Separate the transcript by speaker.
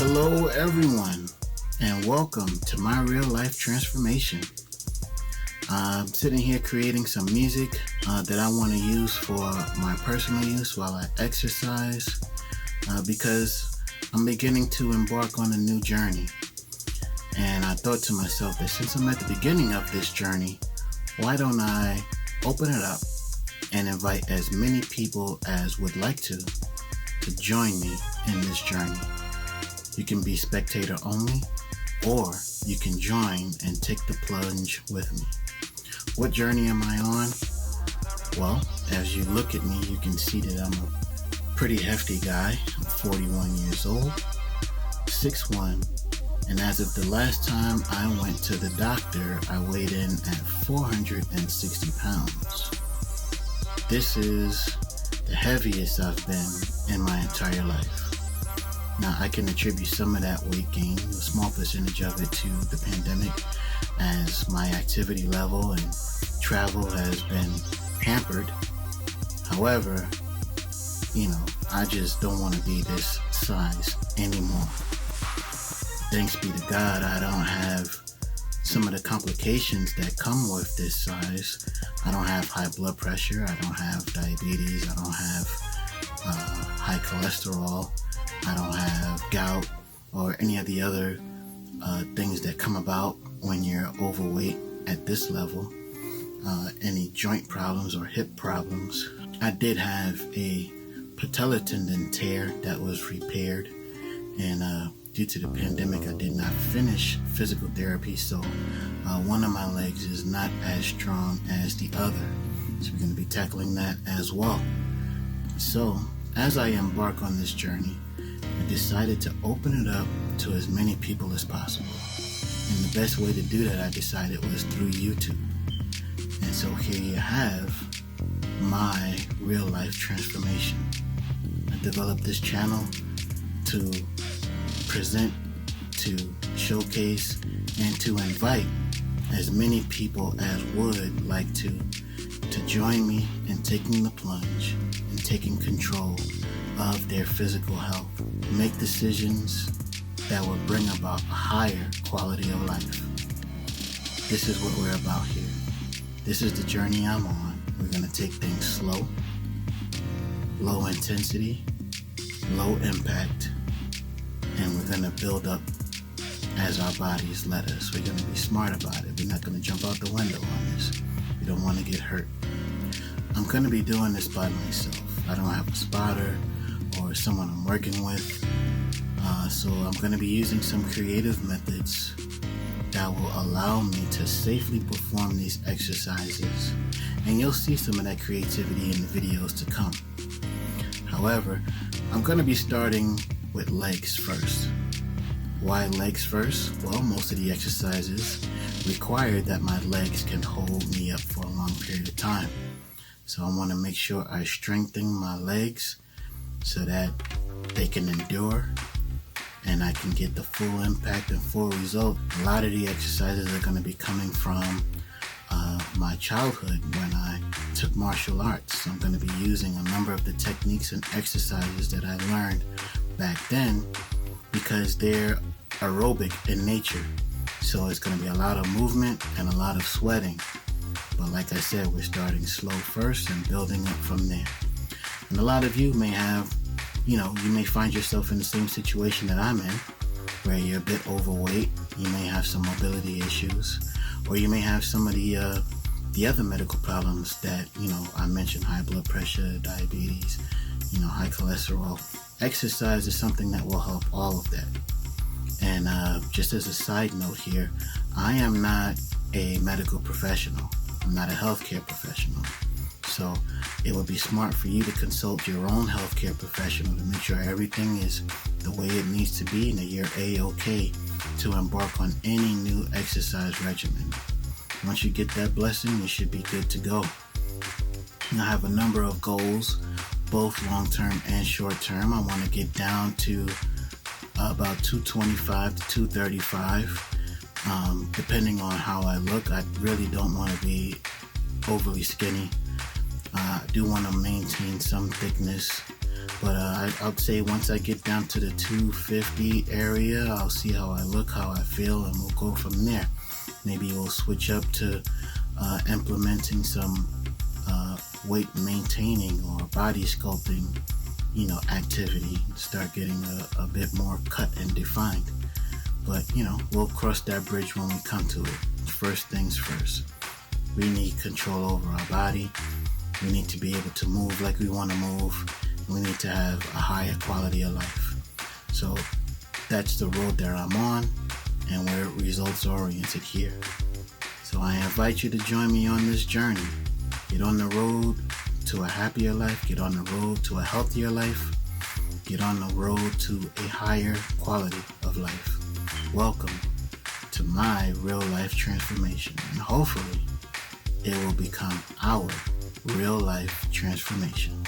Speaker 1: Hello everyone and welcome to my real life transformation. I'm sitting here creating some music that I want to use for my personal use while I exercise because I'm beginning to embark on a new journey. And I thought to myself that since I'm at the beginning of this journey, why don't I open it up and invite as many people as would like to join me in this journey. You can be spectator only, or you can join and take the plunge with me. What journey am I on? Well, as you look at me, you can see that I'm a pretty hefty guy. I'm 41 years old, 6'1", and as of the last time I went to the doctor, I weighed in at 460 pounds. This is the heaviest I've been in my entire life. Now, I can attribute some of that weight gain, a small percentage of it, to the pandemic, as my activity level and travel has been hampered. However, I just don't want to be this size anymore. Thanks be to God, I don't have some of the complications that come with this size. I don't have high blood pressure, I don't have diabetes, I don't have high cholesterol, I don't have gout or any of the other things that come about when you're overweight at this level. Any joint problems or hip problems. I did have a patellar tendon tear that was repaired, and due to the pandemic, I did not finish physical therapy, so one of my legs is not as strong as the other. So we're going to be tackling that as well. So, as I embark on this journey, I decided to open it up to as many people as possible. And the best way to do that, I decided, was through YouTube. And so here you have my real life transformation. I developed this channel to present, to showcase, and to invite as many people as would like to join me in taking the plunge and taking control of their physical health. Make decisions that will bring about a higher quality of life. This is what we're about here. This is the journey I'm on. We're going to take things slow, low intensity, low impact, and we're going to build up as our bodies let us. We're going to be smart about it. We're not going to jump out the window on this. We don't want to get hurt. I'm going to be doing this by myself. I don't have a spotter or someone I'm working with. So I'm going to be using some creative methods that will allow me to safely perform these exercises. And you'll see some of that creativity in the videos to come. However, I'm going to be starting with legs first. Why legs first? Well, most of the exercises require that my legs can hold me up for a long period of time. So I want to make sure I strengthen my legs so that they can endure and I can get the full impact and full result. A lot of the exercises are going to be coming from my childhood when I took martial arts. So I'm going to be using a number of the techniques and exercises that I learned back then because they're aerobic in nature. So it's going to be a lot of movement and a lot of sweating. But like I said, we're starting slow first and building up from there. And a lot of you may have, you may find yourself in the same situation that I'm in, where you're a bit overweight. You may have some mobility issues, or you may have some of the other medical problems that, I mentioned: high blood pressure, diabetes, high cholesterol. Exercise is something that will help all of that. And just as a side note here, I am not a medical professional. I'm not a healthcare professional. So it would be smart for you to consult your own healthcare professional to make sure everything is the way it needs to be and that you're A-OK to embark on any new exercise regimen. Once you get that blessing, you should be good to go. I have a number of goals, both long-term and short-term. I want to get down to about 225 to 235. Depending on how I look, I really don't want to be overly skinny. I do want to maintain some thickness. But I'll say once I get down to the 250 area, I'll see how I look, how I feel, and we'll go from there. Maybe we'll switch up to implementing some weight maintaining or body sculpting, activity. Start getting a bit more cut and defined. But, we'll cross that bridge when we come to it. First things first. We need control over our body. We need to be able to move like we want to move. We need to have a higher quality of life. So that's the road that I'm on, and we're results oriented here. So I invite you to join me on this journey. Get on the road to a happier life. Get on the road to a healthier life. Get on the road to a higher quality of life. Welcome to my real life transformation, and hopefully it will become our real life transformation.